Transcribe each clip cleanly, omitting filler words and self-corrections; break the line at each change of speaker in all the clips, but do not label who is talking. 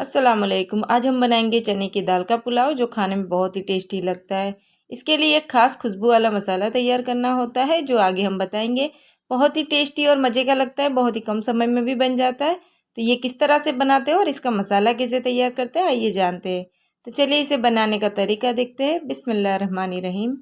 अस्सलामुअलैकुम। आज हम बनाएंगे चने की दाल का पुलाव जो खाने में बहुत ही टेस्टी लगता है। इसके लिए एक खास खुशबू वाला मसाला तैयार करना होता है जो आगे हम बताएंगे। बहुत ही टेस्टी और मज़े का लगता है, बहुत ही कम समय में भी बन जाता है। तो ये किस तरह से बनाते हैं और इसका मसाला कैसे तैयार करते हैं आइए जानते हैं। तो चलिए इसे बनाने का तरीका देखते हैं। बिस्मिल्लाहिर्रहमानिर्रहीम।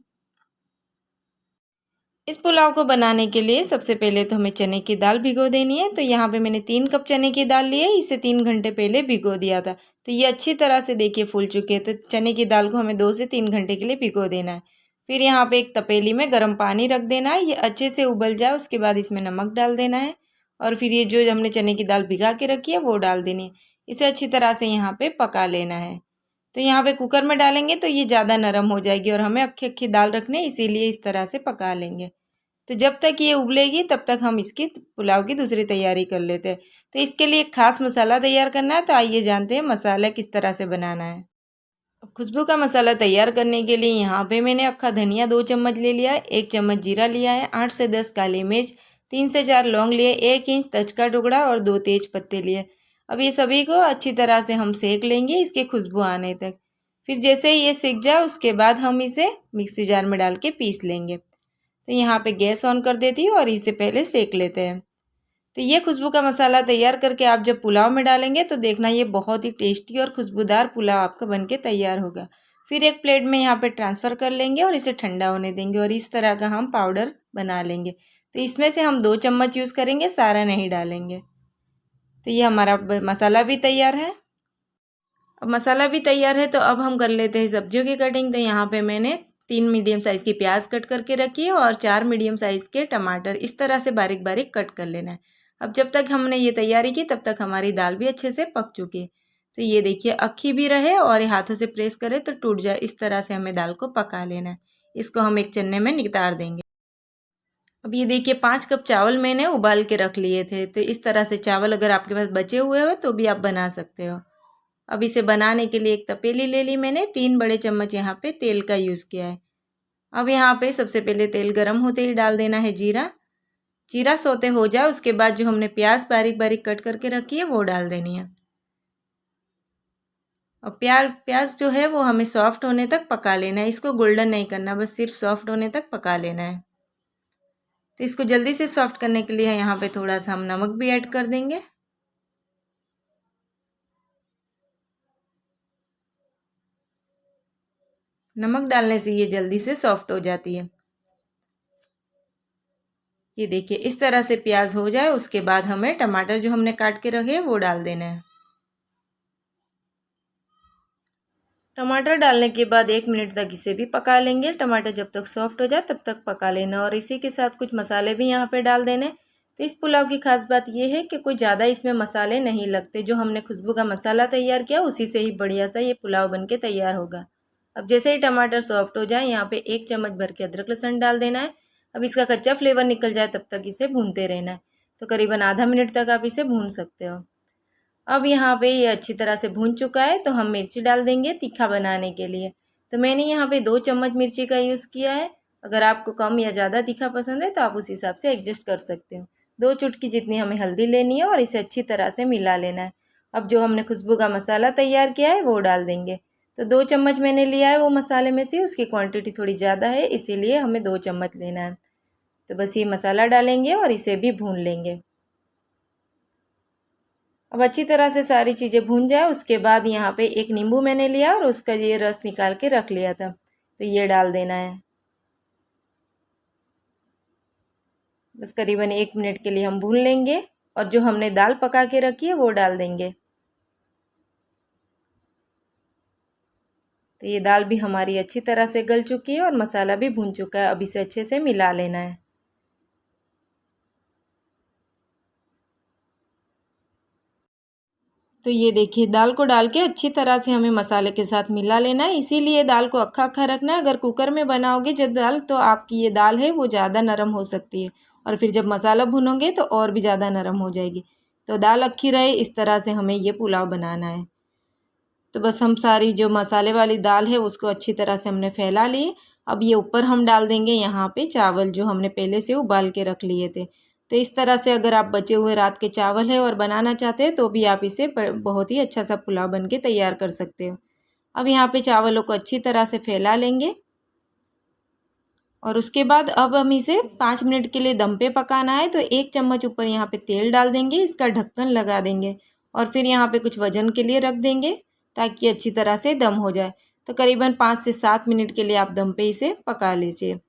इस पुलाव को बनाने के लिए सबसे पहले तो हमें चने की दाल भिगो देनी है। तो यहाँ पे मैंने 3 कप चने की दाल ली है, इसे 3 घंटे पहले भिगो दिया था। तो ये अच्छी तरह से देखिए फूल चुके हैं। तो चने की दाल को हमें 2 से 3 घंटे के लिए भिगो देना है। फिर यहाँ पे एक तपेली में गर्म पानी रख देना है, ये अच्छे से उबल जाए उसके बाद इसमें नमक डाल देना है। और फिर ये जो हमने चने की दाल भिगा के रखी है वो डाल देनी है। इसे अच्छी तरह से यहाँ पे पका लेना है। तो यहाँ पे कुकर में डालेंगे तो ये ज़्यादा नरम हो जाएगी और हमें अक्खी अक्खी दाल रखनी है, इसीलिए इस तरह से पका लेंगे। तो जब तक ये उबलेगी तब तक हम इसकी पुलाव की दूसरी तैयारी कर लेते हैं। तो इसके लिए एक खास मसाला तैयार करना है। तो आइए जानते हैं मसाला किस तरह से बनाना है। अब खुशबू का मसाला तैयार करने के लिए यहाँ पे मैंने अक्खा धनिया 2 चम्मच ले लिया है, 1 चम्मच जीरा लिया है, 8 से 10 काली मिर्च, 3 से 4 लौंग लिए, 1 इंच तज का टुकड़ा और 2 तेज पत्ते लिए। अब ये सभी को अच्छी तरह से हम सेक लेंगे इसकी खुशबू आने तक। फिर जैसे ही ये सेक जाए उसके बाद हम इसे मिक्सी जार में डाल के पीस लेंगे। तो यहाँ पे गैस ऑन कर देती हूँ और इसे पहले सेक लेते हैं। तो ये खुशबू का मसाला तैयार करके आप जब पुलाव में डालेंगे तो देखना ये बहुत ही टेस्टी और खुशबूदार पुलाव आपका बनके तैयार होगा। फिर एक प्लेट में यहाँ पे ट्रांसफ़र कर लेंगे और इसे ठंडा होने देंगे और इस तरह का हम पाउडर बना लेंगे। तो इसमें से हम 2 चम्मच यूज़ करेंगे, सारा नहीं डालेंगे। तो ये हमारा मसाला भी तैयार है। अब मसाला भी तैयार है तो अब हम कर लेते हैं सब्जियों की कटिंग। तो यहाँ पे मैंने 3 मीडियम साइज़ की प्याज कट करके रखी है और 4 मीडियम साइज़ के टमाटर इस तरह से बारीक बारीक कट कर लेना है। अब जब तक हमने ये तैयारी की तब तक हमारी दाल भी अच्छे से पक चुकी है। तो ये देखिए अक्खी भी रहे और हाथों से प्रेस करें तो टूट जाए, इस तरह से हमें दाल को पका लेना है। इसको हम एक चन्ने में नितार देंगे। अब ये देखिए 5 कप चावल मैंने उबाल के रख लिए थे। तो इस तरह से चावल अगर आपके पास बचे हुए हो तो भी आप बना सकते हो। अब इसे बनाने के लिए एक तपेली ले ली मैंने, 3 बड़े चम्मच यहाँ पे तेल का यूज़ किया है। अब यहाँ पे सबसे पहले तेल गरम होते ही डाल देना है जीरा। जीरा सोते हो जाए उसके बाद जो हमने प्याज बारीक बारीक कट करके रखी है वो डाल देनी है। और प्याज जो है वो हमें सॉफ्ट होने तक पका लेना है, इसको गोल्डन नहीं करना, बस सिर्फ सॉफ्ट होने तक पका लेना है। तो इसको जल्दी से सॉफ्ट करने के लिए यहाँ पे थोड़ा सा हम नमक भी ऐड कर देंगे। नमक डालने से ये जल्दी से सॉफ्ट हो जाती है। ये देखिए इस तरह से प्याज हो जाए उसके बाद हमें टमाटर जो हमने काट के रखे हैं वो डाल देना है। टमाटर डालने के बाद 1 मिनट तक इसे भी पका लेंगे। टमाटर जब तक सॉफ्ट हो जाए तब तक पका लेना और इसी के साथ कुछ मसाले भी यहाँ पे डाल देने। तो इस पुलाव की खास बात ये है कि कोई ज़्यादा इसमें मसाले नहीं लगते, जो हमने खुशबू का मसाला तैयार किया उसी से ही बढ़िया सा ये पुलाव बन के तैयार होगा। अब जैसे ही टमाटर सॉफ्ट हो जाए यहाँ पे 1 चम्मच भर के अदरक लहसुन डाल देना है। अब इसका कच्चा फ्लेवर निकल जाए तब तक इसे भूनते रहना है। तो करीबन आधा मिनट तक आप इसे भून सकते हो। अब यहाँ पे ये अच्छी तरह से भून चुका है तो हम मिर्ची डाल देंगे तीखा बनाने के लिए। तो मैंने यहाँ पे 2 चम्मच मिर्ची का यूज़ किया है। अगर आपको कम या ज़्यादा तीखा पसंद है तो आप उस हिसाब से एडजस्ट कर सकते हो। 2 चुटकी जितनी हमें हल्दी लेनी है और इसे अच्छी तरह से मिला लेना है। अब जो हमने खुशबू का मसाला तैयार किया है वो डाल देंगे। तो 2 चम्मच मैंने लिया है वो मसाले में से, उसकी क्वांटिटी थोड़ी ज़्यादा है इसीलिए हमें 2 चम्मच लेना है। तो बस ये मसाला डालेंगे और इसे भी भून लेंगे। अब अच्छी तरह से सारी चीज़ें भून जाए उसके बाद यहाँ पे एक नींबू मैंने लिया और उसका ये रस निकाल के रख लिया था, तो ये डाल देना है। बस करीबन 1 मिनट के लिए हम भून लेंगे और जो हमने दाल पका के रखी है वो डाल देंगे। तो ये दाल भी हमारी अच्छी तरह से गल चुकी है और मसाला भी भून चुका है। अब इसे अच्छे से मिला लेना है। तो ये देखिए दाल को डाल के अच्छी तरह से हमें मसाले के साथ मिला लेना है, इसीलिए दाल को अक्खा अक्खा रखना है। अगर कुकर में बनाओगे जब दाल तो आपकी ये दाल है वो ज़्यादा नरम हो सकती है और फिर जब मसाला भुनोगे तो और भी ज़्यादा नरम हो जाएगी। तो दाल अक्खी रहे इस तरह से हमें ये पुलाव बनाना है। तो बस हम सारी जो मसाले वाली दाल है उसको अच्छी तरह से हमने फैला ली। अब ये ऊपर हम डाल देंगे यहाँ पे चावल जो हमने पहले से उबाल के रख लिए थे। तो इस तरह से अगर आप बचे हुए रात के चावल है और बनाना चाहते हैं तो भी आप इसे बहुत ही अच्छा सा पुलाव बन के तैयार कर सकते हो। अब यहाँ पे चावलों को अच्छी तरह से फैला लेंगे और उसके बाद अब हम इसे 5 मिनट के लिए दम पे पकाना है। तो 1 चम्मच ऊपर यहाँ पे तेल डाल देंगे, इसका ढक्कन लगा देंगे और फिर यहाँ पे कुछ वजन के लिए रख देंगे ताकि अच्छी तरह से दम हो जाए। तो करीबन 5 से 7 मिनट के लिए आप दम पे इसे पका लीजिए।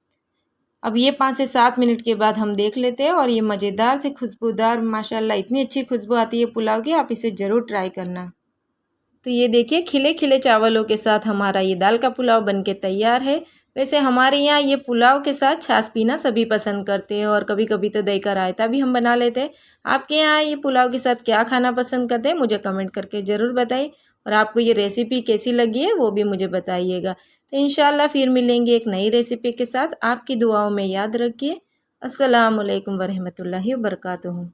अब ये 5 से 7 मिनट के बाद हम देख लेते हैं और ये मज़ेदार से खुशबूदार माशाल्लाह इतनी अच्छी खुशबू आती है पुलाव की, आप इसे ज़रूर ट्राई करना। तो ये देखिए खिले खिले चावलों के साथ हमारा ये दाल का पुलाव बनके तैयार है। वैसे हमारे यहाँ ये पुलाव के साथ छाछ पीना सभी पसंद करते हैं और कभी कभी तो दही का रायता भी हम बना लेते हैं। आपके यहाँ ये पुलाव के साथ क्या खाना पसंद करते हैं मुझे कमेंट करके ज़रूर बताइए और आपको ये रेसिपी कैसी लगी है वो भी मुझे बताइएगा। तो इंशाल्लाह फिर मिलेंगे एक नई रेसिपी के साथ। आपकी दुआओं में याद रखिए। अस्सलाम वालेकुम वरहमतुल्लाहि वबरकातुहू।